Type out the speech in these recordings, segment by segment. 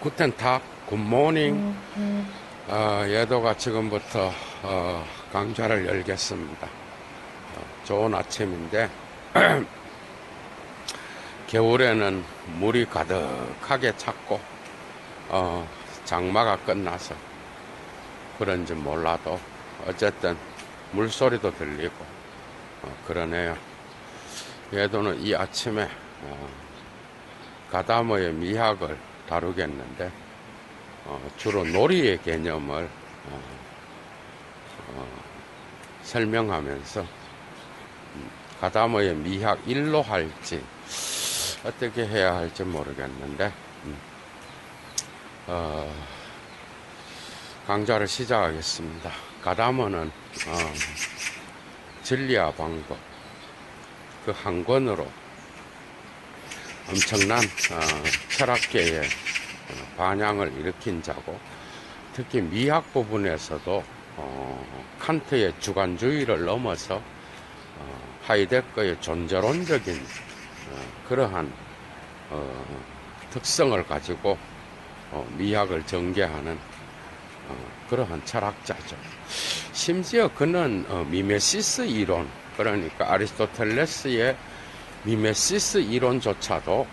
구텐탁, 굿모닝. 예도가 지금부터 강좌를 열겠습니다. 좋은 아침인데 겨울에는 물이 가득하게 찼고 장마가 끝나서 그런지 몰라도 어쨌든 물소리도 들리고 그러네요. 예도는 이 아침에 가다모의 미학을 다루겠는데 주로 놀이의 개념을 설명하면서 가다모의 미학 1로 할지 어떻게 해야 할지 모르겠는데 강좌를 시작하겠습니다. 가다모는 진리와 방법 그 한 권으로 엄청난 철학계의 반향을 일으킨 자고, 특히 미학 부분에서도 칸트의 주관주의를 넘어서 하이데거의 존재론적인 그러한 특성을 가지고 미학을 전개하는 그러한 철학자죠. 심지어 그는 미메시스 이론, 그러니까 아리스토텔레스의 미메시스 이론조차도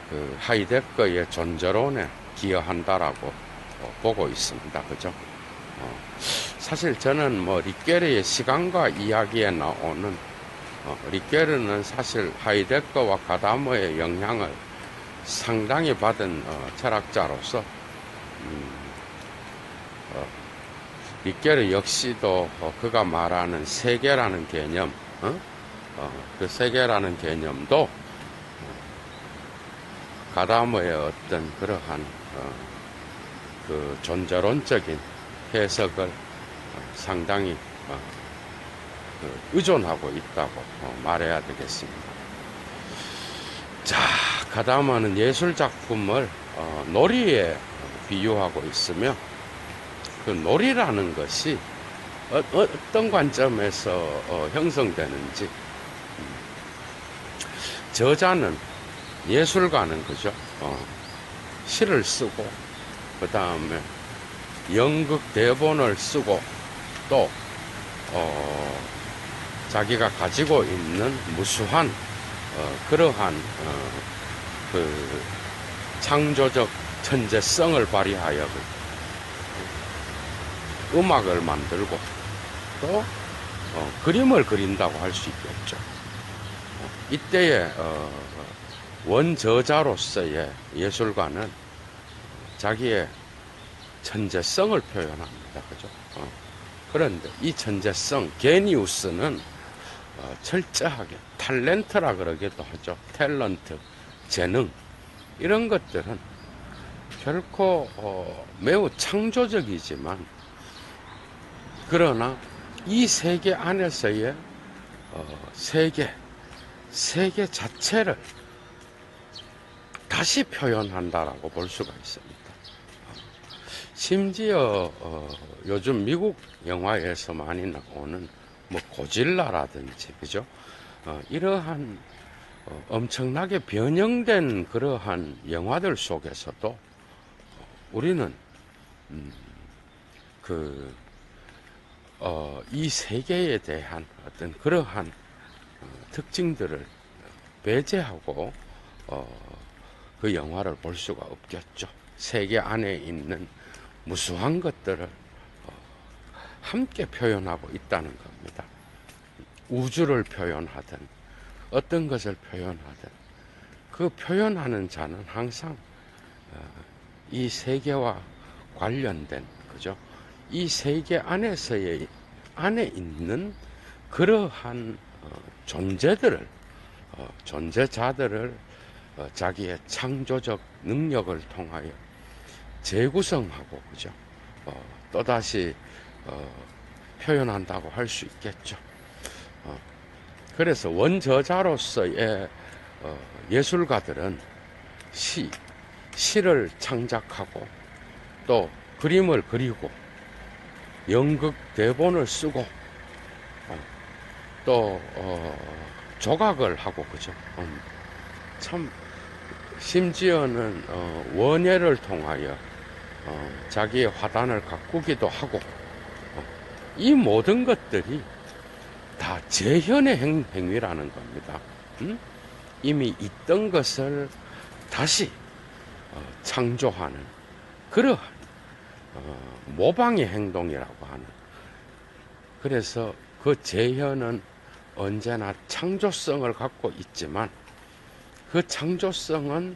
그 하이데거의 존재론에 기여한다라고 보고 있습니다. 그죠? 사실 저는 리게르의 시간과 이야기에 나오는 리게르는 사실 하이데거와 가다모의 영향을 상당히 받은 철학자로서 리게르 역시도 그가 말하는 세계라는 개념, 그 세계라는 개념도 가다모의 어떤 그러한 그 존재론적인 해석을 상당히 의존하고 있다고 말해야 되겠습니다. 자, 가다모는 예술 작품을 놀이에 비유하고 있으며, 그 놀이라는 것이 어떤 관점에서 형성되는지, 저자는 예술가는 그죠? 시를 쓰고 그 다음에 연극 대본을 쓰고 또 자기가 가지고 있는 무수한 그러한 그 창조적 천재성을 발휘하여 음악을 만들고 또 그림을 그린다고 할 수 있겠죠. 이때의 원저자로서의 예술가는 자기의 천재성을 표현합니다. 그죠? 그런데 이 천재성, 게니우스는 철저하게 탤런트라 그러기도 하죠. 탤런트, 재능, 이런 것들은 결코 매우 창조적이지만, 그러나 이 세계 안에서의 세계 자체를 다시 표현한다라고 볼 수가 있습니다. 심지어 요즘 미국 영화에서 많이 나오는 고질라라든지 그죠? 이러한 엄청나게 변형된 그러한 영화들 속에서도 우리는 이 세계에 대한 어떤 그러한 특징들을 배제하고 그 영화를 볼 수가 없겠죠. 세계 안에 있는 무수한 것들을 함께 표현하고 있다는 겁니다. 우주를 표현하든 어떤 것을 표현하든 그 표현하는 자는 항상 이 세계와 관련된, 그죠? 이 세계 안에 있는 그러한 존재자들을 자기의 창조적 능력을 통하여 재구성하고, 그죠? 또다시 표현한다고 할 수 있겠죠. 그래서 원저자로서의 예술가들은 시를 창작하고 또 그림을 그리고 연극 대본을 쓰고 또 조각을 하고, 그죠? 참 심지어는 원예를 통하여 자기의 화단을 가꾸기도 하고 이 모든 것들이 다 재현의 행위라는 겁니다. 이미 있던 것을 다시 창조하는 그러한 모방의 행동이라고 하는. 그래서 그 재현은 언제나 창조성을 갖고 있지만 그 창조성은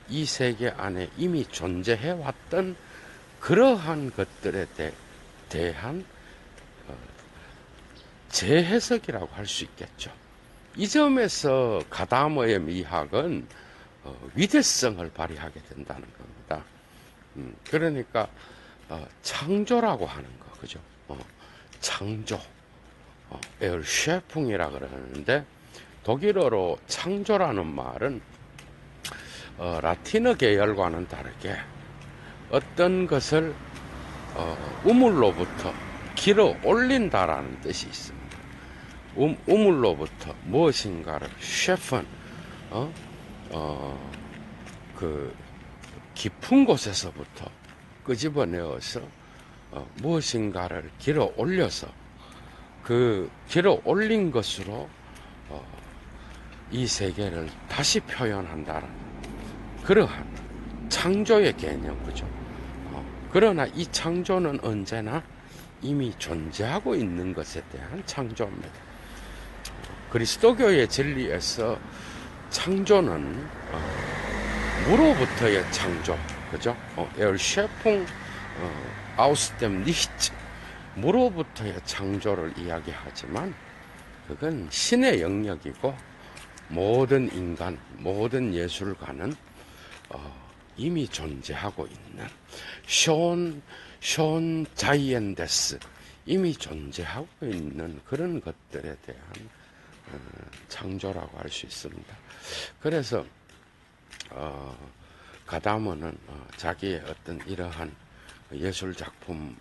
이 세계 안에 이미 존재해 왔던 그러한 것들에 대한 재해석이라고 할 수 있겠죠. 이 점에서 가다머의 미학은 위대성을 발휘하게 된다는 겁니다. 그러니까 창조라고 하는 거, 그죠? 창조, 에르셰풍이라 그러는데 독일어로 창조라는 말은 라틴어 계열과는 다르게 어떤 것을 우물로부터 길어 올린다라는 뜻이 있습니다. 우물로부터 무엇인가를 셰픈 그 깊은 곳에서부터 끄집어내어서 무엇인가를 길어 올려서 그 길어 올린 것으로 이 세계를 다시 표현한다는 그러한 창조의 개념, 그죠? 그러나 이 창조는 언제나 이미 존재하고 있는 것에 대한 창조입니다. 그리스도교의 진리에서 창조는 무로부터의 창조, 그죠? Erschaffung aus dem Nichts, 무로부터의 창조를 이야기하지만 그건 신의 영역이고 모든 인간, 모든 예술가는 이미 존재하고 있는 schon 자이엔데스, 이미 존재하고 있는 그런 것들에 대한 창조라고 할 수 있습니다. 그래서 가다머는 자기의 어떤 이러한 예술 작품을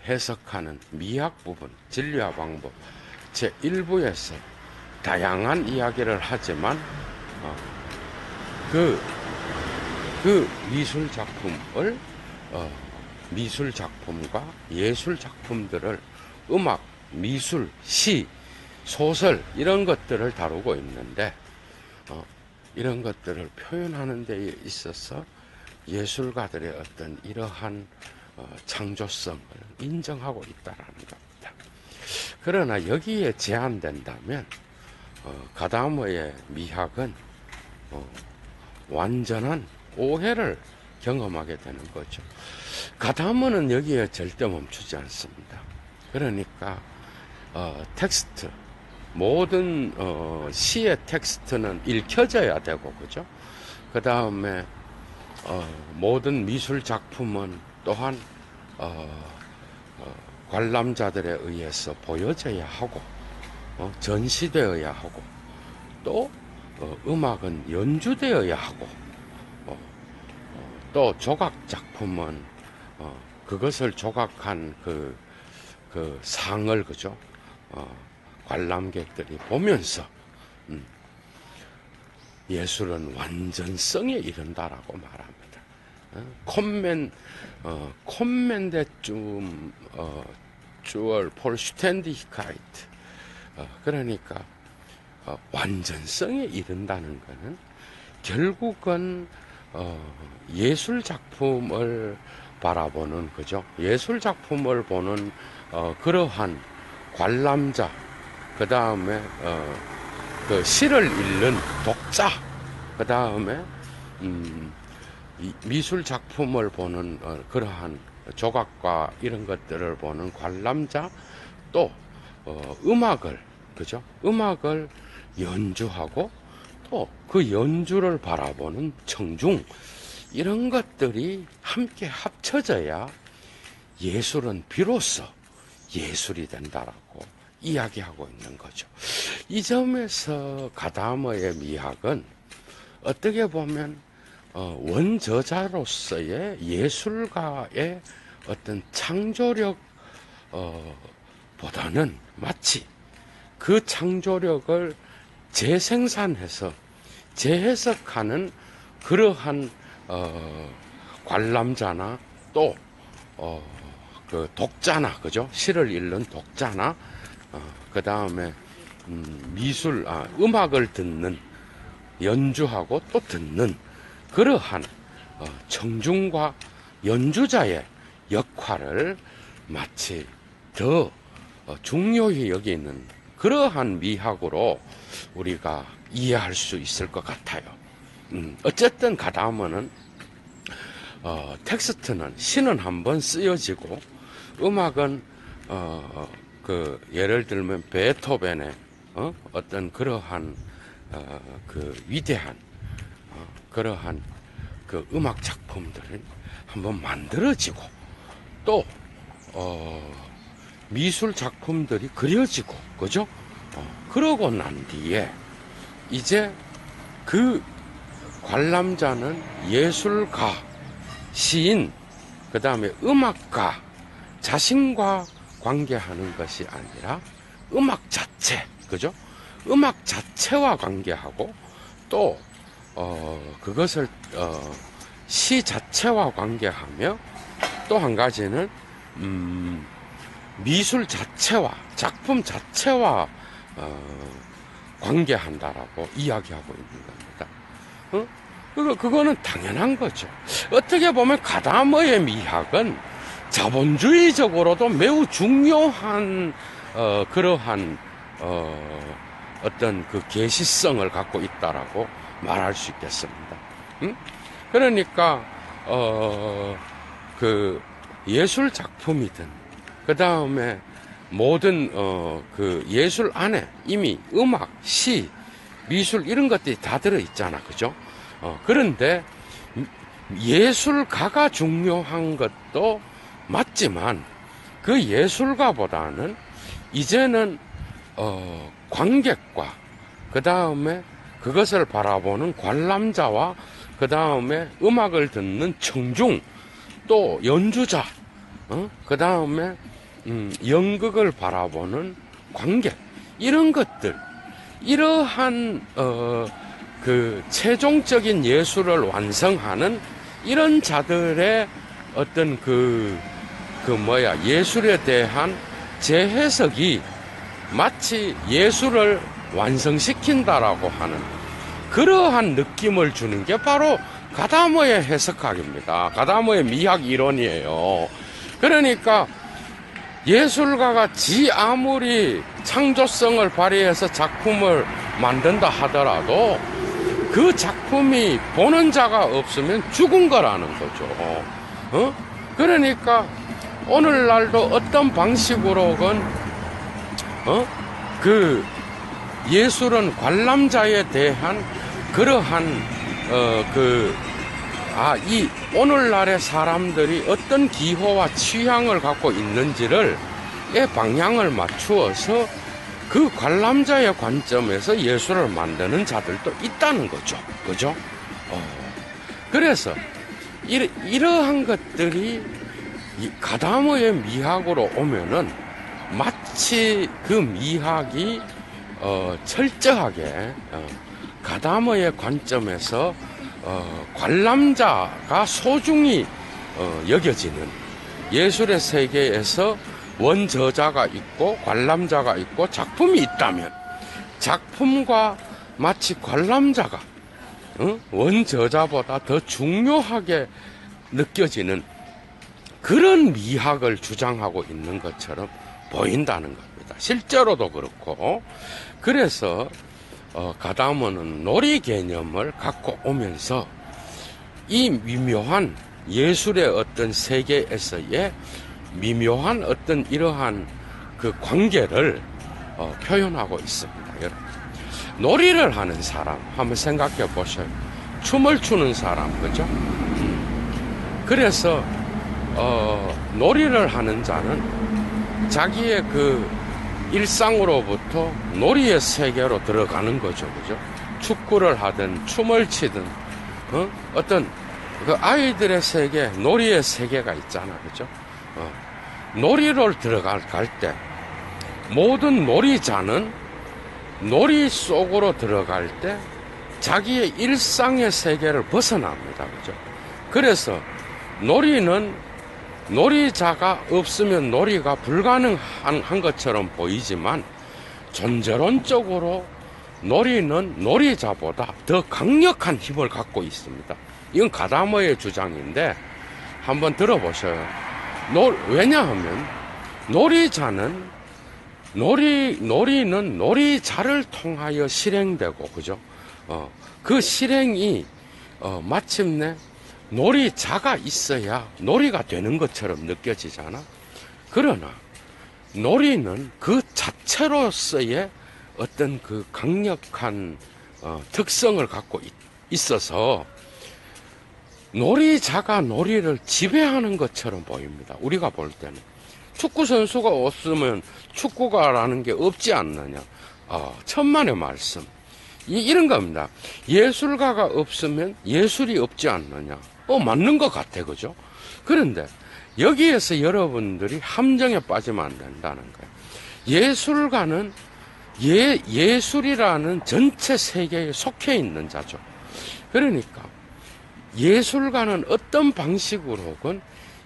해석하는 미학 부분, 진리와 방법 제1부에서 다양한 이야기를 하지만 그 미술 작품을 미술 작품과 예술 작품들을 음악, 미술, 시, 소설 이런 것들을 다루고 있는데 이런 것들을 표현하는 데 있어서 예술가들의 어떤 이러한 창조성을 인정하고 있다라는 겁니다. 그러나 여기에 제한된다면 가다머의 미학은 완전한 오해를 경험하게 되는 거죠. 가다머는 여기에 절대 멈추지 않습니다. 그러니까 텍스트, 모든 시의 텍스트는 읽혀져야 되고, 그죠? 그 다음에 모든 미술 작품은 또한 관람자들에 의해서 보여져야 하고 전시되어야 하고 또 음악은 연주되어야 하고 또 조각 작품은 그것을 조각한 그 상을, 그죠? 관람객들이 보면서 예술은 완전성에 이른다라고 말합니다. 콤멘데 쭈얼 폴슈텐디히카이트. 그러니까 완전성에 이른다는 것은 결국은 예술 작품을 바라보는, 그죠? 예술 작품을 보는 그러한 관람자, 그 다음에 그 시를 읽는 독자, 그 다음에 미술 작품을 보는 그러한 조각과 이런 것들을 보는 관람자, 또 음악을, 그죠? 음악을 연주하고 또 그 연주를 바라보는 청중, 이런 것들이 함께 합쳐져야 예술은 비로소 예술이 된다라고 이야기하고 있는 거죠. 이 점에서 가다머의 미학은 어떻게 보면 원저자로서의 예술가의 어떤 창조력 보다는 마치 그 창조력을 재생산해서 재해석하는 그러한 관람자나 또 그 독자나, 그죠? 시를 읽는 독자나 그 다음에 음악을 듣는, 연주하고 또 듣는 그러한 청중과 연주자의 역할을 마치 더 중요히 여기는 그러한 미학으로 우리가 이해할 수 있을 것 같아요. 어쨌든 가다음은 텍스트는, 시는 한번 쓰여지고, 음악은 그 예를 들면 베토벤의 어떤 그러한 그 위대한 그러한 그 음악 작품들은 한번 만들어지고, 또 미술 작품들이 그려지고, 그죠? 그러고 난 뒤에 이제 그 관람자는 예술가, 시인, 그 다음에 음악가 자신과 관계하는 것이 아니라 음악 자체, 그죠? 음악 자체와 관계하고, 또 그것을 시 자체와 관계하며, 또 한 가지는 미술 자체와, 작품 자체와 관계한다라고 이야기하고 있는 겁니다. 그거는 당연한 거죠. 어떻게 보면 가다머의 미학은 자본주의적으로도 매우 중요한 그러한 어떤 그 계시성을 갖고 있다라고 말할 수 있겠습니다. 그러니까 그 예술 작품이든, 그 다음에 모든 그 예술 안에 이미 음악, 시, 미술 이런 것들이 다 들어 있잖아, 그죠? 그런데 예술가가 중요한 것도 맞지만, 그 예술가보다는 이제는 관객과, 그 다음에 그것을 바라보는 관람자와, 그 다음에 음악을 듣는 청중, 또 연주자, 그 다음에 연극을 바라보는 관객, 이런 것들, 이러한 그 최종적인 예술을 완성하는 이런 자들의 어떤 예술에 대한 재해석이 마치 예술을 완성시킨다라고 하는 그러한 느낌을 주는 게 바로 가다머의 해석학입니다. 가다머의 미학 이론이에요. 그러니까 예술가가 지 아무리 창조성을 발휘해서 작품을 만든다 하더라도 그 작품이 보는 자가 없으면 죽은 거라는 거죠. 그러니까 오늘날도 어떤 방식으로건 그 예술은 관람자에 대한 그러한 이 오늘날의 사람들이 어떤 기호와 취향을 갖고 있는지를 방향을 맞추어서 그 관람자의 관점에서 예술을 만드는 자들도 있다는 거죠. 그죠? 그래서 이러한 것들이 가다머의 미학으로 오면은 마치 그 미학이 철저하게 가다머의 관점에서 관람자가 소중히 여겨지는, 예술의 세계에서 원저자가 있고 관람자가 있고 작품이 있다면 작품과 마치 관람자가 원저자보다 더 중요하게 느껴지는 그런 미학을 주장하고 있는 것처럼 보인다는 겁니다. 실제로도 그렇고, 그래서 가다머는 놀이 개념을 갖고 오면서 이 미묘한 예술의 어떤 세계에서의 미묘한 어떤 이러한 그 관계를 표현하고 있습니다. 여러분, 놀이를 하는 사람 한번 생각해 보셔요. 춤을 추는 사람, 그죠? 그래서 놀이를 하는 자는 자기의 그 일상으로부터 놀이의 세계로 들어가는 거죠, 그죠? 축구를 하든 춤을 치든 어떤 그 아이들의 세계, 놀이의 세계가 있잖아, 그죠? 놀이를 들어갈 때 모든 놀이자는 놀이 속으로 들어갈 때 자기의 일상의 세계를 벗어납니다. 그죠? 그래서 놀이자가 없으면 놀이가 불가능한 것처럼 보이지만 전제론적으로 놀이는 놀이자보다 더 강력한 힘을 갖고 있습니다. 이건 가다머의 주장인데 한번 들어보셔요. 왜냐하면 놀이는 놀이자를 통하여 실행되고, 그죠? 그 실행이 마침내 놀이자가 있어야 놀이가 되는 것처럼 느껴지잖아. 그러나 놀이는 그 자체로서의 어떤 그 강력한 특성을 갖고 있어서 놀이자가 놀이를 지배하는 것처럼 보입니다. 우리가 볼 때는 축구 선수가 없으면 축구가라는 게 없지 않느냐. 천만의 말씀. 이런 겁니다. 예술가가 없으면 예술이 없지 않느냐. 맞는 것 같아, 그죠? 그런데 여기에서 여러분들이 함정에 빠지면 안 된다는 거예요. 예술가는 예술이라는 전체 세계에 속해 있는 자죠. 그러니까 예술가는 어떤 방식으로건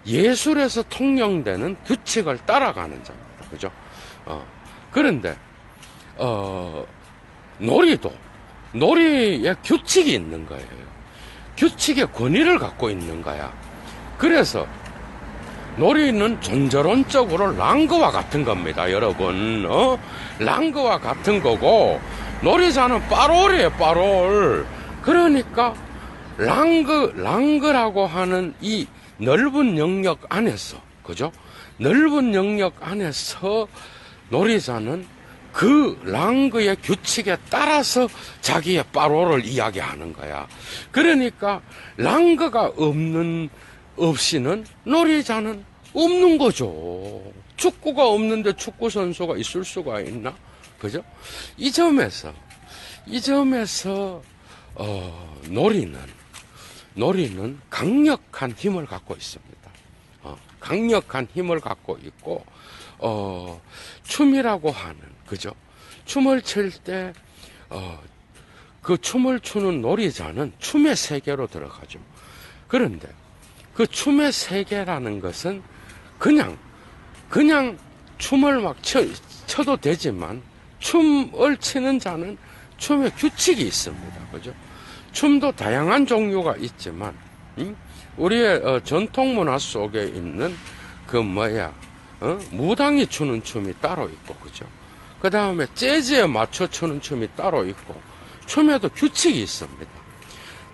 예술에서 통용되는 규칙을 따라가는 자입니다. 그죠? 그런데 놀이에 규칙이 있는 거예요. 규칙의 권위를 갖고 있는 거야. 그래서 놀이는 존재론적으로 랑그와 같은 겁니다, 여러분. 랑그와 같은 거고, 놀이자는 빠롤이에요, 빠롤. 그러니까 랑그라고 하는 이 넓은 영역 안에서, 그죠? 넓은 영역 안에서 놀이자는 그 랑그의 규칙에 따라서 자기의 빠롤을 이야기하는 거야. 그러니까 랑그가 없이는 놀이자는 없는 거죠. 축구가 없는데 축구 선수가 있을 수가 있나? 그죠? 이 점에서 놀이는 강력한 힘을 갖고 있습니다. 강력한 힘을 갖고 있고, 춤이라고 하는, 그죠? 춤을 출 때, 그 춤을 추는 놀이자는 춤의 세계로 들어가죠. 그런데 그 춤의 세계라는 것은 그냥 춤을 막 춰도 되지만, 춤을 추는 자는 춤의 규칙이 있습니다. 그죠? 춤도 다양한 종류가 있지만, 우리의 전통 문화 속에 있는 무당이 추는 춤이 따로 있고, 그죠? 그 다음에 재즈에 맞춰 추는 춤이 따로 있고, 춤에도 규칙이 있습니다.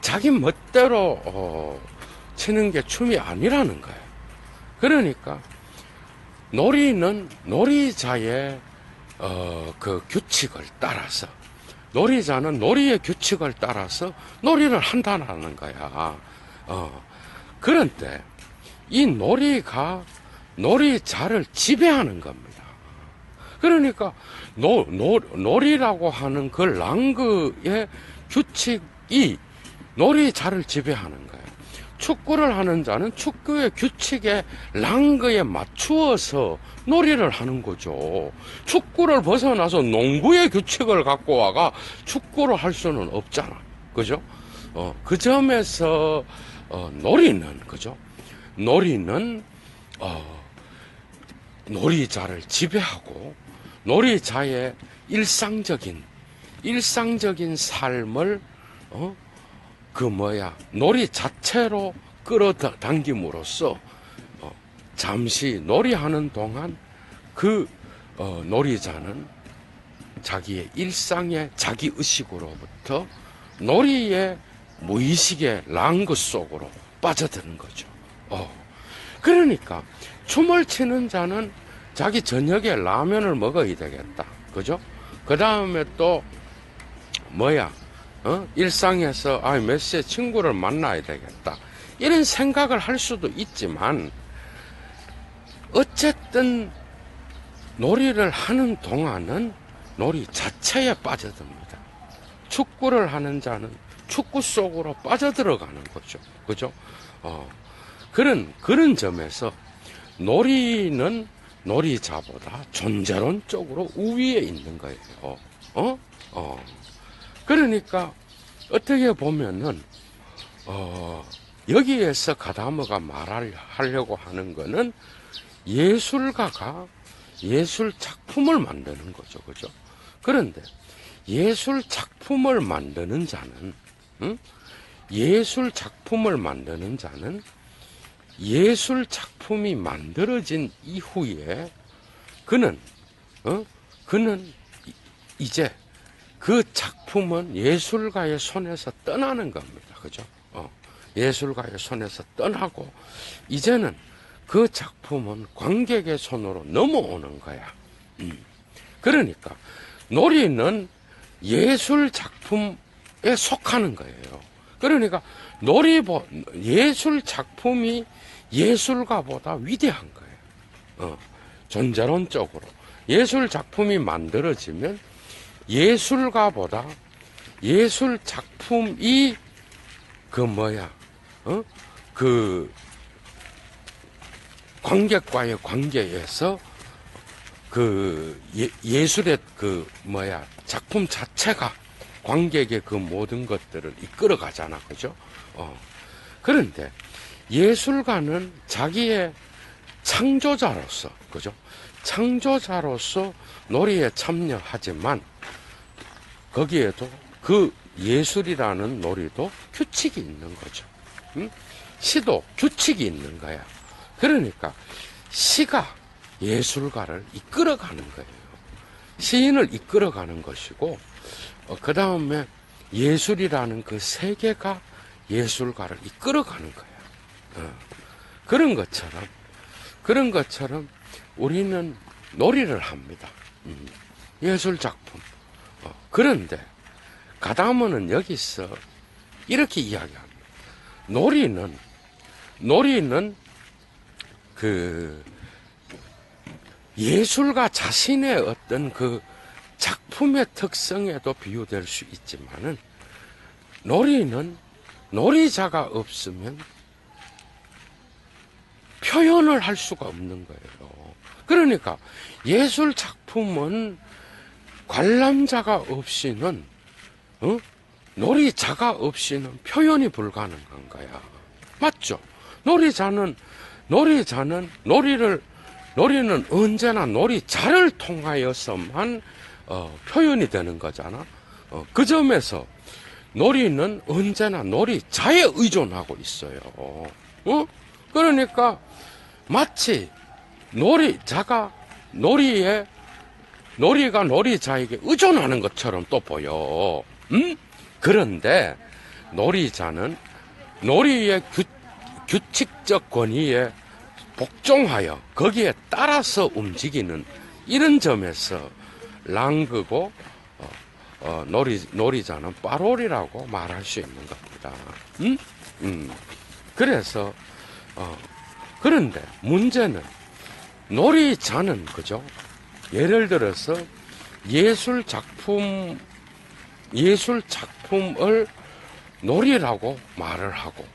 자기 멋대로 치는 게 춤이 아니라는 거예요. 그러니까 놀이는 놀이자의 그 규칙을 따라서, 놀이자는 놀이의 규칙을 따라서 놀이를 한다는 거야. 그런데 이 놀이가 놀이자를 지배하는 겁니다. 그러니까 놀이라고 하는 그 랑그의 규칙이 놀이자를 지배하는 거예요. 축구를 하는 자는 축구의 규칙에 랑그에 맞추어서 놀이를 하는 거죠. 축구를 벗어나서 농구의 규칙을 갖고 와가 축구를 할 수는 없잖아. 그죠? 그 점에서 놀이는, 그죠? 놀이는 놀이자를 지배하고 놀이자의 일상적인 삶을 놀이 자체로 끌어당김으로써 잠시 놀이하는 동안 그 놀이자는 자기의 일상의 자기의식으로부터 놀이의 무의식의 랑그 속으로 빠져드는 거죠. 그러니까 춤을 추는 자는 자기 저녁에 라면을 먹어야 되겠다. 그죠? 그 다음에 또 일상에서 몇 시에 친구를 만나야 되겠다. 이런 생각을 할 수도 있지만, 어쨌든 놀이를 하는 동안은 놀이 자체에 빠져듭니다. 축구를 하는 자는 축구 속으로 빠져들어가는 거죠. 그죠? 그런 점에서 놀이는 놀이자보다 존재론적으로 우위에 있는 거예요. 그러니까 어떻게 보면은 여기에서 가다머가 말하려고 하는 거는 예술가가 예술 작품을 만드는 거죠, 그죠? 그런데 예술 작품을 만드는 자는, 예술 작품을 만드는 자는 예술 작품이 만들어진 이후에 그는 이제 그 작품은 예술가의 손에서 떠나는 겁니다. 그죠? 예술가의 손에서 떠나고 이제는 그 작품은 관객의 손으로 넘어오는 거야. 그러니까 놀이는 예술 작품에 속하는 거예요. 그러니까 예술 작품이 예술가보다 위대한 거예요. 존재론적으로 예술 작품이 만들어지면 예술가보다 예술 작품이 그 관객과의 관계에서 예술의 작품 자체가 관객의 그 모든 것들을 이끌어 가잖아. 그죠? 그런데 예술가는 자기의 창조자로서, 그죠? 창조자로서 놀이에 참여하지만 거기에도 그 예술이라는 놀이도 규칙이 있는 거죠. 시도 규칙이 있는 거야. 그러니까 시가 예술가를 이끌어가는 거예요. 시인을 이끌어가는 것이고 그 다음에 예술이라는 그 세계가 예술가를 이끌어가는 거야. 그런 것처럼 우리는 놀이를 합니다. 예술 작품. 그런데 가다머는 여기서 이렇게 이야기합니다. 놀이는 그 예술가 자신의 어떤 그 작품의 특성에도 비유될 수 있지만은 놀이는 놀이자가 없으면 표현을 할 수가 없는 거예요. 그러니까 예술 작품은 관람자가 없이는 놀이자가 없이는 표현이 불가능한 거야. 맞죠? 놀이는 언제나 놀이자를 통하여서만 표현이 되는 거잖아. 그 점에서 놀이는 언제나 놀이자에 의존하고 있어요. 그러니까 마치 놀이가 놀이자에게 의존하는 것처럼 또 보여. 그런데 놀이자는 놀이의 규칙적 권위에 복종하여 거기에 따라서 움직이는 이런 점에서 랑그고 놀이자는 빠롤이라고 말할 수 있는 겁니다. 그래서 그런데 문제는 놀이자는 그죠? 예를 들어서 예술 작품을 놀이라고 말을 하고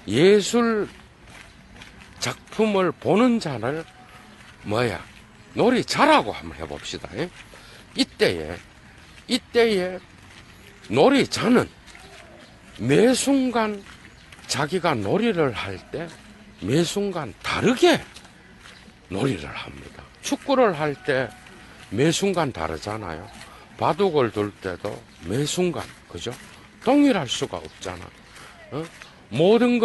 예술 작품을 보는 자를 놀이자라고 한번 해봅시다. 이때에 놀이자는 매 순간 자기가 놀이를 할 때 매 순간 다르게 놀이를 합니다. 축구를 할 때 매 순간 다르잖아요. 바둑을 둘 때도 매 순간, 그죠? 동일할 수가 없잖아. 모든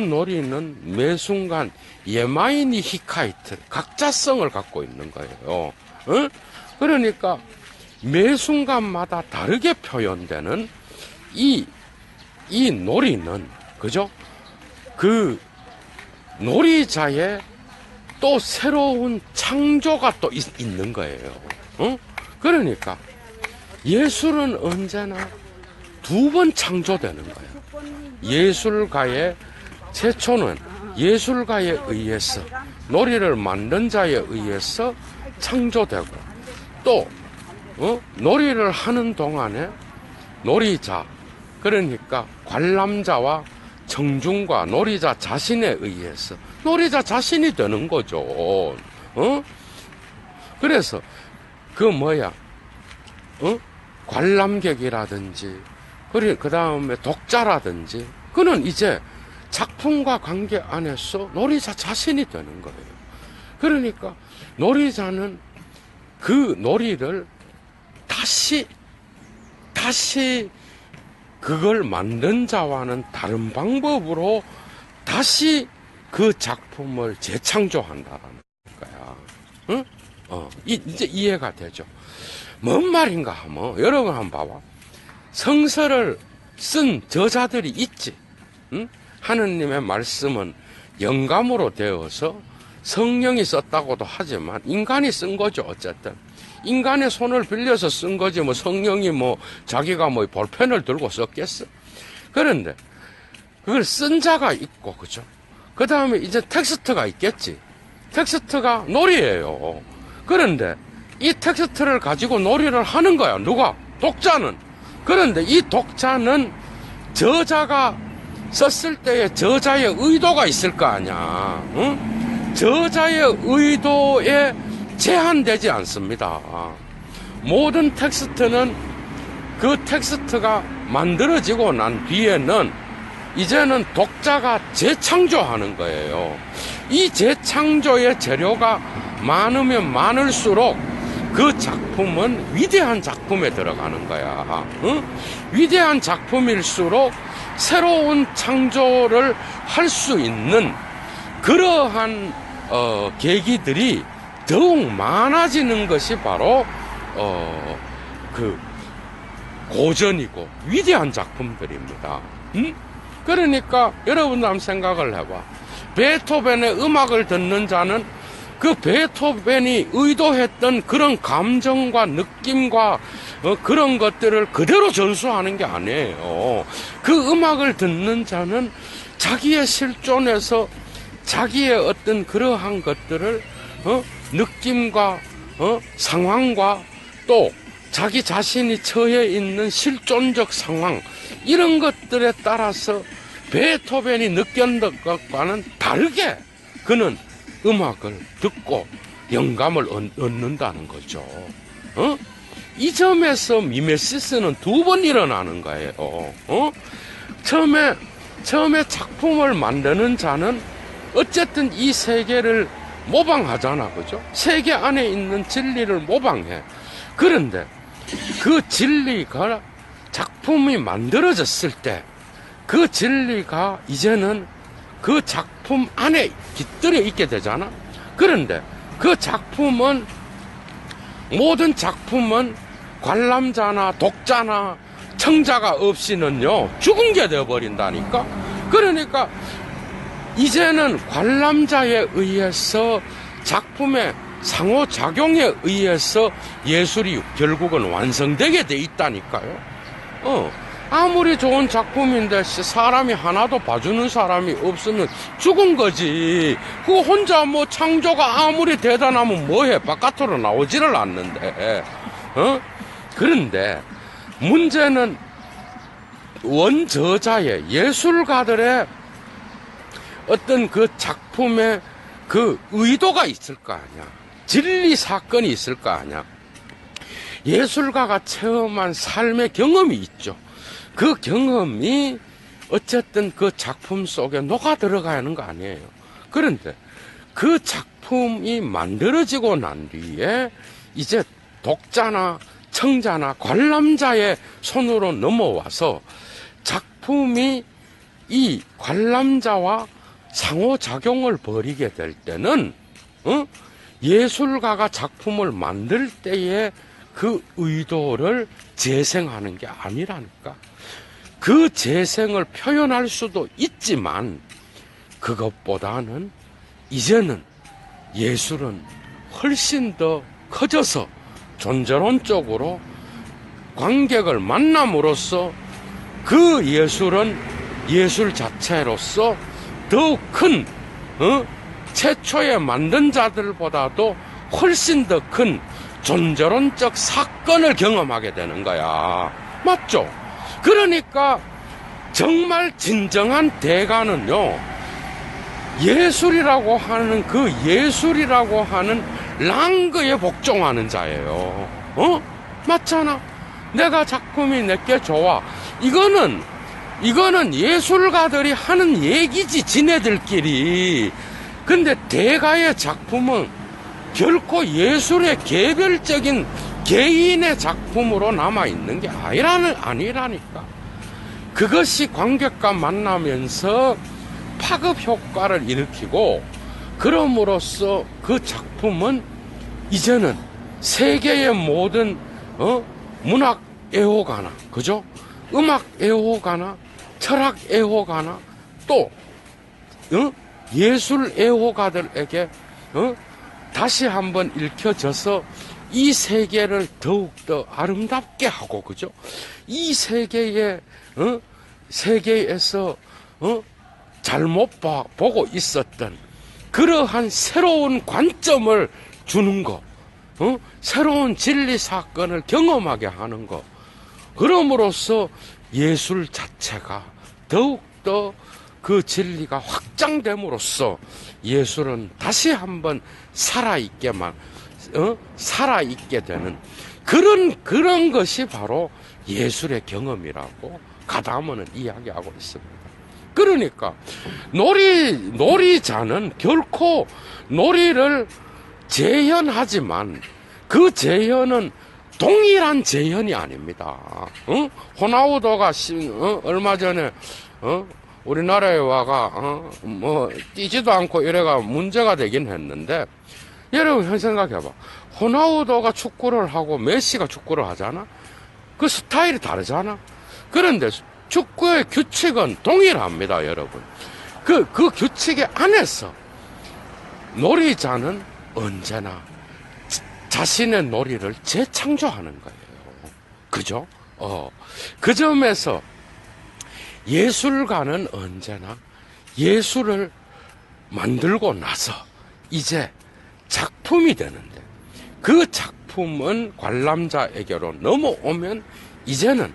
놀이는 매 순간 예마이니 히카이트, 각자성을 갖고 있는 거예요. 그러니까 매 순간마다 다르게 표현되는 이 놀이는, 그죠? 그 놀이자의 또 새로운 창조가 또 있는 거예요. 그러니까 예술은 언제나 두 번 창조되는 거예요. 최초는 예술가에 의해서, 놀이를 만든 자에 의해서 창조되고, 또 놀이를 하는 동안에 놀이자, 그러니까 관람자와 청중과 놀이자 자신에 의해서 놀이자 자신이 되는 거죠. 그래서 관람객이라든지, 그 다음에 독자라든지, 그는 이제 작품과 관계 안에서 놀이자 자신이 되는 거예요. 그러니까 놀이자는 그 놀이를 다시 그걸 만든 자와는 다른 방법으로 다시 그 작품을 재창조한다라는 거야. 응? 이제 이해가 되죠. 뭔 말인가 하면, 여러분 한번 봐봐. 성서를 쓴 저자들이 있지. 응? 하느님의 말씀은 영감으로 되어서 성령이 썼다고도 하지만 인간이 쓴 거죠. 어쨌든 인간의 손을 빌려서 쓴 거지 뭐 성령이 뭐 자기가 뭐 볼펜을 들고 썼겠어. 그런데 그걸 쓴 자가 있고, 그죠? 그 다음에 이제 텍스트가 있겠지. 텍스트가 놀이예요. 그런데 이 텍스트를 가지고 놀이를 하는 거야. 누가? 독자는. 그런데 이 독자는 저자가 썼을 때에 저자의 의도가 있을 거 아니야. 응? 저자의 의도에 제한되지 않습니다. 모든 텍스트는 그 텍스트가 만들어지고 난 뒤에는 이제는 독자가 재창조하는 거예요. 이 재창조의 재료가 많으면 많을수록 그 작품은 위대한 작품에 들어가는 거야. 응? 위대한 작품일수록 새로운 창조를 할 수 있는 그러한 계기들이 더욱 많아지는 것이 바로 그 고전이고 위대한 작품들입니다. 응? 그러니까 여러분도 한번 생각을 해봐. 베토벤의 음악을 듣는 자는 그 베토벤이 의도했던 그런 감정과 느낌과 그런 것들을 그대로 전수하는 게 아니에요. 그 음악을 듣는 자는 자기의 실존에서 자기의 어떤 그러한 것들을 느낌과 상황과 또 자기 자신이 처해 있는 실존적 상황, 이런 것들에 따라서 베토벤이 느꼈던 것과는 다르게 그는 음악을 듣고 영감을 얻는다는 거죠. 이 점에서 미메시스는 두 번 일어나는 거예요. 처음에 작품을 만드는 자는 어쨌든 이 세계를 모방하잖아, 그죠? 세계 안에 있는 진리를 모방해. 그런데 그 진리가 작품이 만들어졌을 때 그 진리가 이제는 그 작품 안에 깃들여 있게 되잖아. 그런데 그 작품은, 모든 작품은 관람자나 독자나 청자가 없이는요 죽은 게 되어버린다니까. 그러니까 이제는 관람자에 의해서, 작품의 상호작용에 의해서 예술이 결국은 완성되게 돼 있다니까요. 아무리 좋은 작품인데 사람이 하나도 봐주는 사람이 없으면 죽은 거지. 그 혼자 뭐 창조가 아무리 대단하면 뭐해? 바깥으로 나오지를 않는데. 그런데 문제는 원저자의, 예술가들의 어떤 그 작품에 그 의도가 있을 거 아니야. 진리 사건이 있을 거 아니야. 예술가가 체험한 삶의 경험이 있죠. 그 경험이 어쨌든 그 작품 속에 녹아 들어가는 거 아니에요. 그런데 그 작품이 만들어지고 난 뒤에 이제 독자나 청자나 관람자의 손으로 넘어와서 작품이 이 관람자와 상호작용을 벌이게 될 때는 예술가가 작품을 만들 때의 그 의도를 재생하는 게 아니라니까. 그 재생을 표현할 수도 있지만 그것보다는 이제는 예술은 훨씬 더 커져서 존재론적으로 관객을 만남으로써 그 예술은 예술 자체로서 더욱 큰 최초의 만든 자들보다도 훨씬 더 큰 존재론적 사건을 경험하게 되는 거야. 맞죠? 그러니까 정말 진정한 대가는요, 예술이라고 하는 그 예술이라고 하는 랑그에 복종하는 자예요. 맞잖아. 내가 작품이 내게 좋아. 이거는 예술가들이 하는 얘기지, 지네들끼리. 근데 대가의 작품은 결코 예술의 개별적인 개인의 작품으로 남아있는 게 아니라니까. 그것이 관객과 만나면서 파급 효과를 일으키고, 그럼으로써 그 작품은 이제는 세계의 모든 문학 애호가나, 그죠? 음악 애호가나, 철학 애호가나, 또 예술 애호가들에게 다시 한번 읽혀져서 이 세계를 더욱더 아름답게 하고, 그죠? 이 세계에서 잘못 보고 있었던 그러한 새로운 관점을 주는 거, 새로운 진리 사건을 경험하게 하는 거, 그럼으로써 예술 자체가 더욱더 그 진리가 확장됨으로써 예술은 다시 한번 살아있게 되는 그런 것이 바로 예술의 경험이라고 가다모는 이야기하고 있습니다. 그러니까 놀이자는 결코 놀이를 재현하지만 그 재현은 동일한 재현이 아닙니다. 호나우도가 얼마 전에 우리나라에 와가 뛰지도 않고 이래가 문제가 되긴 했는데, 여러분 생각해봐. 호나우도가 축구를 하고 메시가 축구를 하잖아. 그 스타일이 다르잖아. 그런데 축구의 규칙은 동일합니다, 여러분. 그 규칙의 안에서 놀이자는 언제나 자신의 놀이를 재창조하는 거예요. 그죠? 그 점에서 예술가는 언제나 예술을 만들고 나서 이제 작품이 되는데, 그 작품은 관람자에게로 넘어오면 이제는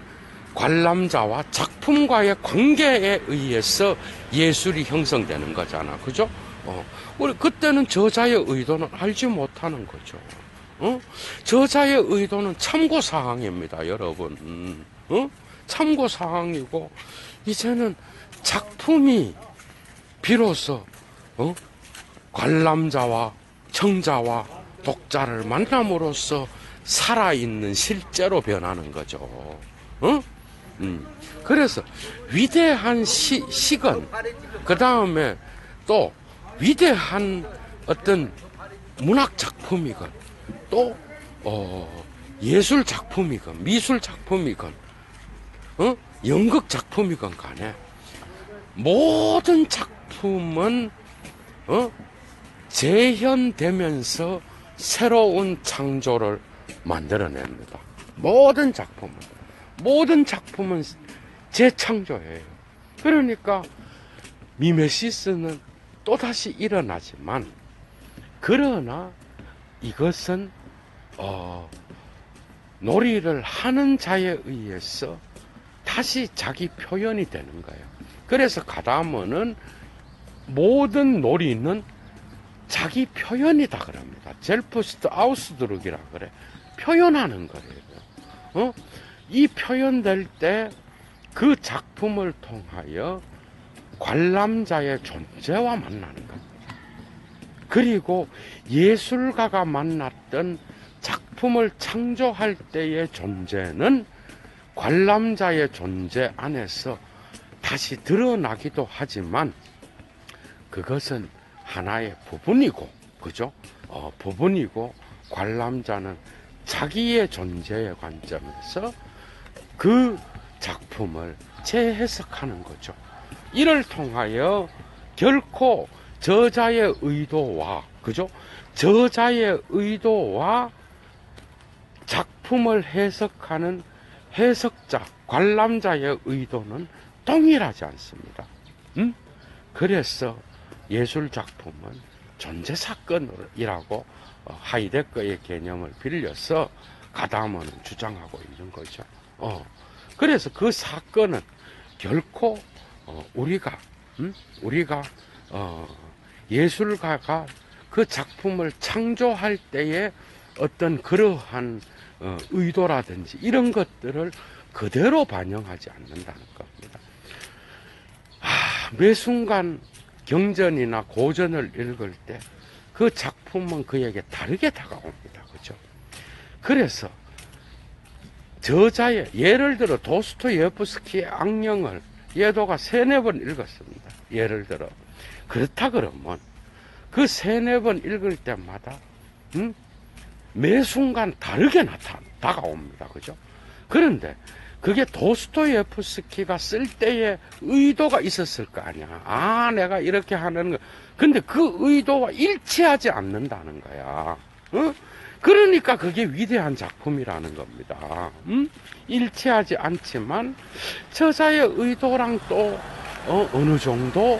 관람자와 작품과의 관계에 의해서 예술이 형성되는 거잖아. 그죠? 우리 그때는 저자의 의도는 알지 못하는 거죠. 저자의 의도는 참고사항입니다, 여러분. 참고사항이고, 이제는 작품이 비로소, 관람자와 청자와 독자를 만남으로써 살아있는 실제로 변하는 거죠. 그래서 위대한 시건, 그 다음에 또 위대한 어떤 문학 작품이건, 또 예술 작품이건, 미술 작품이건, 연극 작품이건 간에 모든 작품은 재현되면서 새로운 창조를 만들어냅니다. 모든 작품은 재창조예요. 그러니까 미메시스는 또다시 일어나지만, 그러나 이것은 놀이를 하는 자에 의해서 다시 자기 표현이 되는 거예요. 그래서 가다모는 모든 놀이는 자기 표현이다 그럽니다. 젤프스트 아우스드룩이라 그래. 표현하는 거예요. 이 표현될 때 그 작품을 통하여 관람자의 존재와 만나는 겁니다. 그리고 예술가가 만났던 작품을 창조할 때의 존재는 관람자의 존재 안에서 다시 드러나기도 하지만, 그것은 하나의 부분이고, 그죠? 부분이고, 관람자는 자기의 존재의 관점에서 그 작품을 재해석하는 거죠. 이를 통하여 결코 저자의 의도와, 그죠? 저자의 의도와 작품을 해석하는 해석자, 관람자의 의도는 동일하지 않습니다. 그래서 예술 작품은 존재 사건이라고 하이데거의 개념을 빌려서 가다모는 주장하고 있는 거죠. 그래서 그 사건은 결코 우리가 예술가가 그 작품을 창조할 때의 어떤 그러한 의도라든지 이런 것들을 그대로 반영하지 않는다는 겁니다. 매 순간 경전이나 고전을 읽을 때 그 작품은 그에게 다르게 다가옵니다. 그죠? 그래서 저자의, 예를 들어 도스토예프스키의 악령을 예도가 3-4번 읽었습니다. 예를 들어. 그렇다 그러면 그 3-4번 읽을 때마다 매 순간 다르게 다가옵니다. 그죠? 그런데 그게 도스토예프스키가 쓸 때의 의도가 있었을 거 아니야. 내가 이렇게 하는 거. 근데 그 의도와 일치하지 않는다는 거야. 그러니까 그게 위대한 작품이라는 겁니다. 일치하지 않지만 저자의 의도랑 또 어느 정도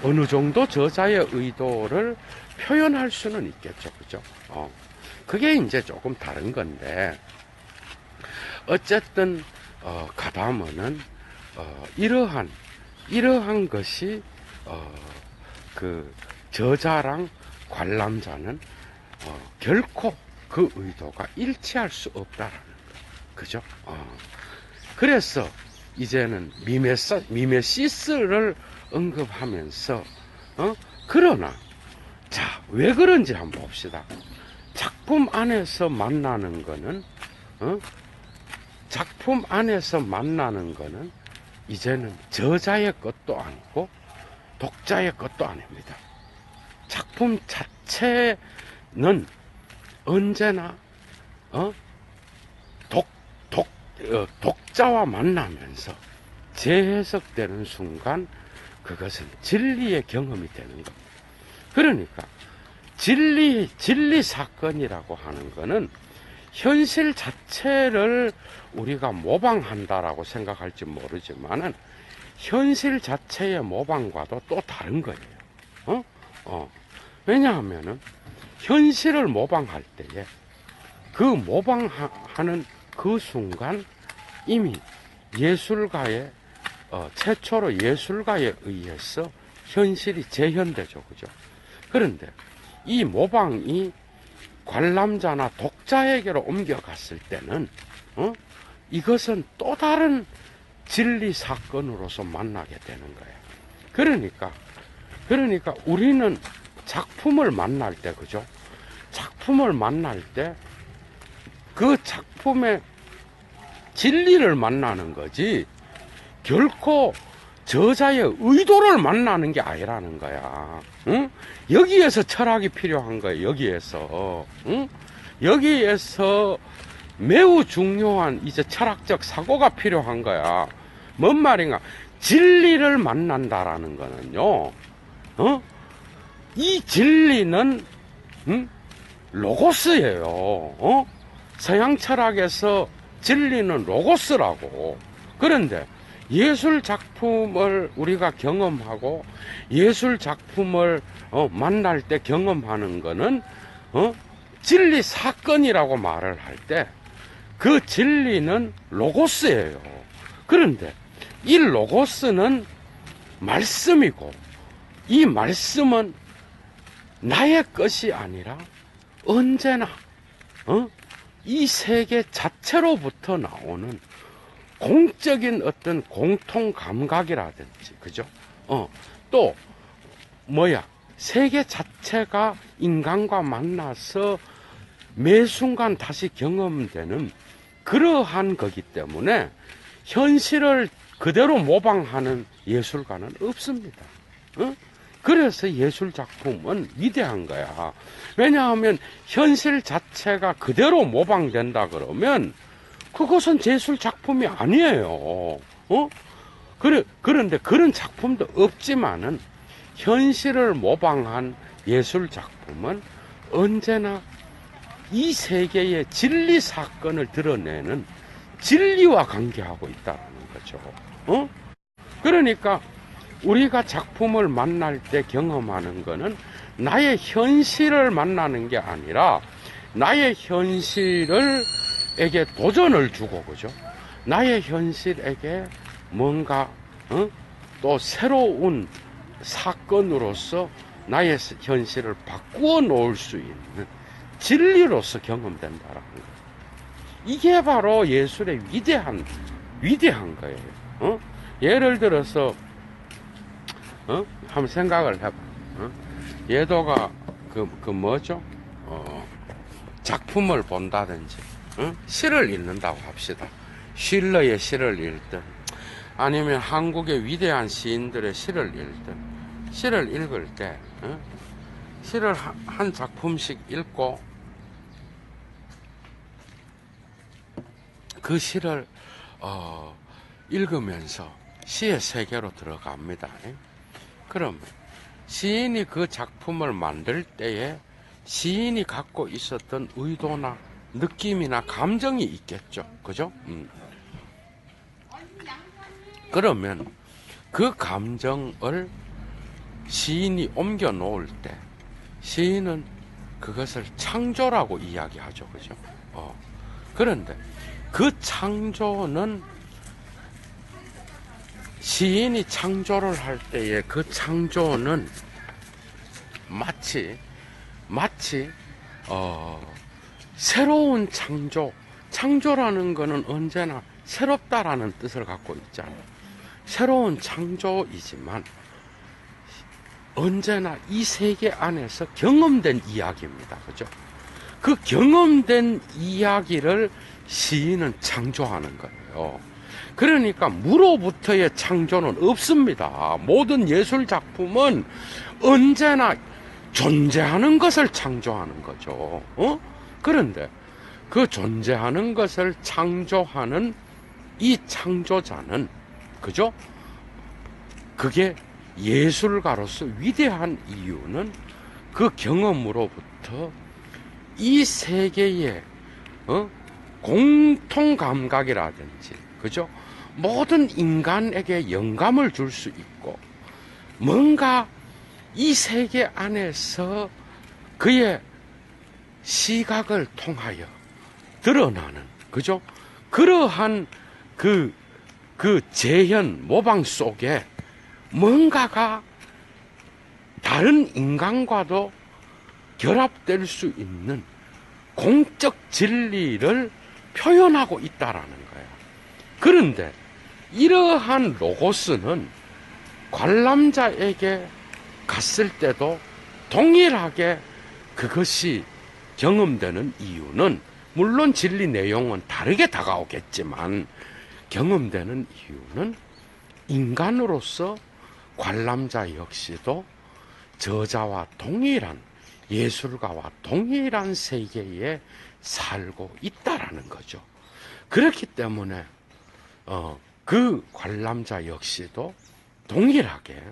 어느 정도 저자의 의도를 표현할 수는 있겠죠. 그죠? 그게 이제 조금 다른 건데, 어쨌든 가다머는 이러한 것이 그 저자랑 관람자는 결코 그 의도가 일치할 수 없다라는 거. 그죠? 그래서 이제는 미메시스를 언급하면서 그러나 자, 왜 그런지 한번 봅시다. 작품 안에서 만나는 거는 작품 안에서 만나는 거는 이제는 저자의 것도 아니고 독자의 것도 아닙니다. 작품 자체는 언제나 독자와 만나면서 재해석되는 순간 그것은 진리의 경험이 되는 겁니다. 그러니까 진리 사건이라고 하는 거는 현실 자체를 우리가 모방한다라고 생각할지 모르지만은 현실 자체의 모방과도 또 다른 거예요. 왜냐하면은 현실을 모방할 때에 그 모방하는 그 순간 이미 예술가의 최초로 예술가에 의해서 현실이 재현되죠. 그죠? 그런데 이 모방이 관람자나 독자에게로 옮겨갔을 때는 이것은 또 다른 진리 사건으로서 만나게 되는 거예요. 그러니까 우리는 작품을 만날 때, 그죠? 작품을 만날 때 그 작품의 진리를 만나는 거지 결코 저자의 의도를 만나는 게 아니라는 거야. 응? 여기에서 철학이 필요한 거예요. 여기에서. 응? 여기에서 매우 중요한 이제 철학적 사고가 필요한 거야. 뭔 말인가? 진리를 만난다라는 거는요. 이 진리는 로고스예요. 서양 철학에서 진리는 로고스라고. 그런데 예술 작품을 우리가 경험하고 예술 작품을 만날 때 경험하는 거는 진리 사건이라고 말을 할 때 그 진리는 로고스예요. 그런데 이 로고스는 말씀이고 이 말씀은 나의 것이 아니라 언제나 이 세계 자체로부터 나오는 공적인 어떤 공통 감각이라든지, 그죠? 또, 세계 자체가 인간과 만나서 매 순간 다시 경험되는 그러한 거기 때문에 현실을 그대로 모방하는 예술가는 없습니다. 그래서 예술 작품은 위대한 거야. 왜냐하면 현실 자체가 그대로 모방된다 그러면 그것은 예술 작품이 아니에요. 그런데 그런 작품도 없지만은 현실을 모방한 예술 작품은 언제나 이 세계의 진리 사건을 드러내는 진리와 관계하고 있다는 거죠. 그러니까 우리가 작품을 만날 때 경험하는 거는 나의 현실을 만나는 게 아니라 나의 현실에게 도전을 주고, 그죠? 나의 현실에게 뭔가 또 새로운 사건으로서 나의 현실을 바꾸어 놓을 수 있는 진리로서 경험된다라는 거예요. 이게 바로 예술의 위대한 거예요. 예를 들어서 한번 생각을 해봐. 예도가 뭐죠? 작품을 본다든지, 시를 읽는다고 합시다. 쉴러의 시를 읽든, 아니면 한국의 위대한 시인들의 시를 읽든, 시를 읽을 때, 시를 한 작품씩 읽고, 그 시를, 읽으면서 시의 세계로 들어갑니다. 그러면, 시인이 그 작품을 만들 때에 시인이 갖고 있었던 의도나 느낌이나 감정이 있겠죠. 그죠? 그러면 그 감정을 시인이 옮겨 놓을 때 시인은 그것을 창조라고 이야기하죠. 그죠? 그런데 그 창조는 시인이 창조를 할 때에 그 창조는 마치 새로운 창조라는 거는 언제나 새롭다라는 뜻을 갖고 있잖아요. 새로운 창조이지만 언제나 이 세계 안에서 경험된 이야기입니다. 그죠? 그 경험된 이야기를 시인은 창조하는 거예요. 그러니까 무로부터의 창조는 없습니다. 모든 예술 작품은 언제나 존재하는 것을 창조하는 거죠. 그런데 그 존재하는 것을 창조하는 이 창조자는, 그죠? 그게 예술가로서 위대한 이유는 그 경험으로부터 이 세계의 공통 감각이라든지, 그죠? 모든 인간에게 영감을 줄 수 있고, 뭔가 이 세계 안에서 그의 시각을 통하여 드러나는, 그죠? 그러한 그 재현, 모방 속에 뭔가가 다른 인간과도 결합될 수 있는 공적 진리를 표현하고 있다라는 거예요. 그런데 이러한 로고스는 관람자에게 갔을 때도 동일하게 그것이 경험되는 이유는, 물론 진리 내용은 다르게 다가오겠지만 경험되는 이유는 인간으로서 관람자 역시도 저자와 동일한, 예술가와 동일한 세계에 살고 있다라는 거죠. 그렇기 때문에 그 관람자 역시도 동일하게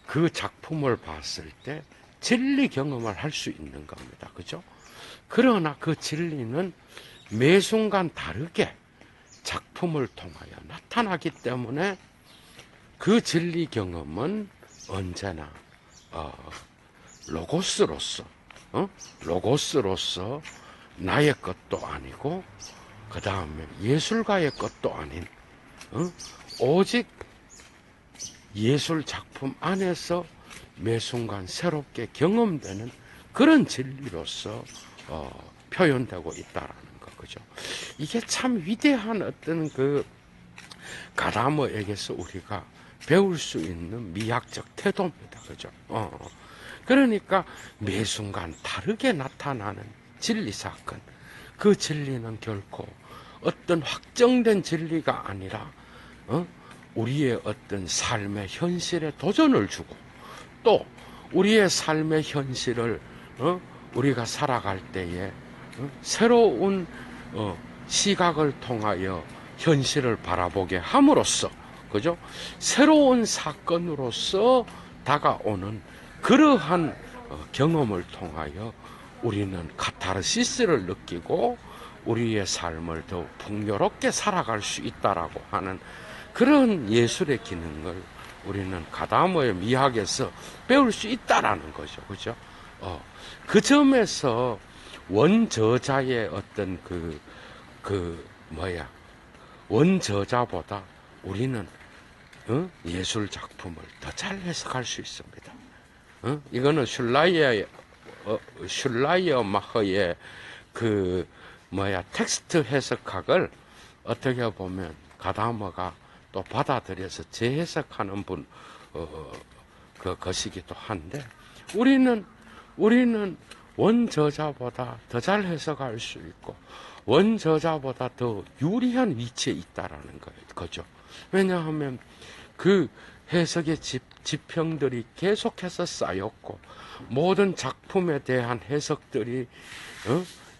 그 작품을 봤을 때 진리 경험을 할 수 있는 겁니다. 그죠? 그러나 그 진리는 매 순간 다르게 작품을 통하여 나타나기 때문에 그 진리 경험은 언제나 로고스로서 나의 것도 아니고, 그 다음에 예술가의 것도 아닌 오직 예술 작품 안에서 매 순간 새롭게 경험되는 그런 진리로서 표현되고 있다라는 거, 그죠? 이게 참 위대한 어떤 그 가다머에게서 우리가 배울 수 있는 미학적 태도입니다, 그죠? 그러니까 매 순간 다르게 나타나는 진리 사건, 그 진리는 결코 어떤 확정된 진리가 아니라 우리의 어떤 삶의 현실에 도전을 주고, 또 우리의 삶의 현실을 우리가 살아갈 때에 새로운 시각을 통하여 현실을 바라보게 함으로써, 그죠? 새로운 사건으로서 다가오는 그러한 경험을 통하여 우리는 카타르시스를 느끼고 우리의 삶을 더욱 풍요롭게 살아갈 수 있다라고 하는 그런 예술의 기능을 우리는 가다머의 미학에서 배울 수 있다라는 거죠. 그죠? 그 점에서 원저자의 어떤 원저자보다 우리는 예술 작품을 더 잘 해석할 수 있습니다. 이거는 슐라이의 슐라이어마허의 그 텍스트 해석학을 어떻게 보면 가다머가 또 받아들여서 재해석하는 그 것이기도 한데, 우리는 원저자보다 더 잘 해석할 수 있고 원저자보다 더 유리한 위치에 있다라는 거죠. 왜냐하면 그 해석의 지평들이 계속해서 쌓였고, 모든 작품에 대한 해석들이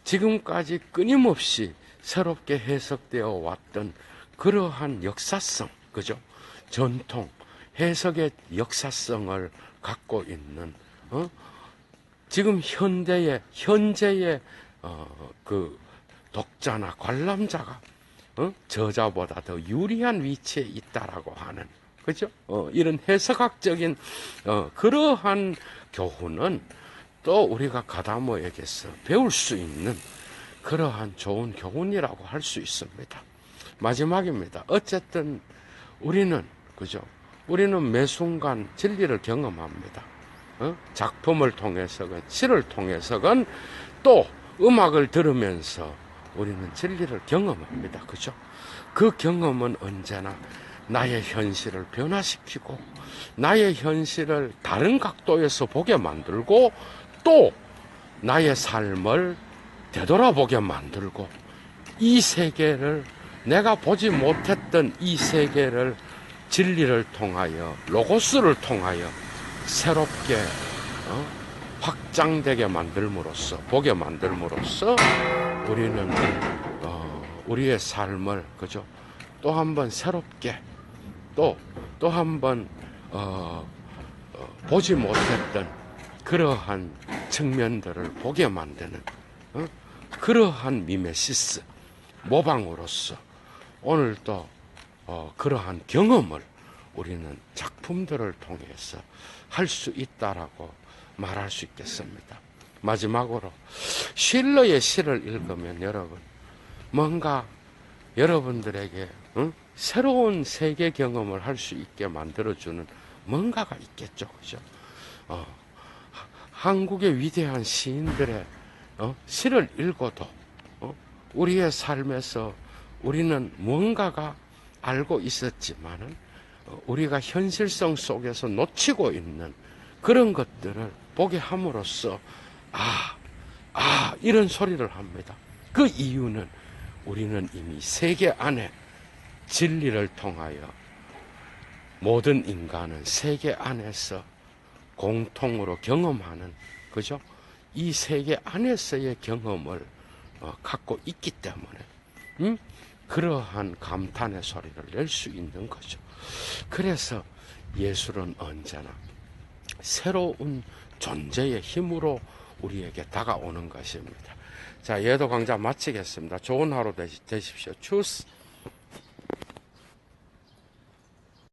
지금까지 끊임없이 새롭게 해석되어 왔던 그러한 역사성, 그죠? 전통, 해석의 역사성을 갖고 있는, 지금 현재의 그 독자나 관람자가 저자보다 더 유리한 위치에 있다라고 하는, 그죠? 이런 해석학적인 그러한 교훈은 또 우리가 가다모에게서 배울 수 있는 그러한 좋은 교훈이라고 할 수 있습니다. 마지막입니다. 어쨌든 우리는, 그죠? 우리는 매 순간 진리를 경험합니다. 작품을 통해서건 시를 통해서건 또 음악을 들으면서 우리는 진리를 경험합니다. 그죠? 그 경험은 언제나 나의 현실을 변화시키고 나의 현실을 다른 각도에서 보게 만들고 또 나의 삶을 되돌아보게 만들고, 이 세계를, 내가 보지 못했던 이 세계를 진리를 통하여, 로고스를 통하여 새롭게 확장되게 만들므로써, 보게 만들므로써 우리는 우리의 삶을, 그죠? 또 한 번 새롭게 또 한 번 보지 못했던 그러한 측면들을 보게 만드는 그러한 미메시스 모방으로서 오늘도 그러한 경험을 우리는 작품들을 통해서 할 수 있다라고 말할 수 있겠습니다. 마지막으로 실러의 시를 읽으면 여러분, 뭔가 여러분들에게 새로운 세계 경험을 할 수 있게 만들어주는 뭔가가 있겠죠, 그죠? 한국의 위대한 시인들의 시를 읽어도 우리의 삶에서 우리는 뭔가가 알고 있었지만은 우리가 현실성 속에서 놓치고 있는 그런 것들을 보게 함으로써 이런 소리를 합니다. 그 이유는 우리는 이미 세계 안에 진리를 통하여 모든 인간은 세계 안에서 공통으로 경험하는, 그죠? 이 세계 안에서의 경험을 갖고 있기 때문에 그러한 감탄의 소리를 낼 수 있는 거죠. 그래서 예술은 언제나 새로운 존재의 힘으로 우리에게 다가오는 것입니다. 자, 예도 강좌 마치겠습니다. 좋은 하루 되십시오. 추스.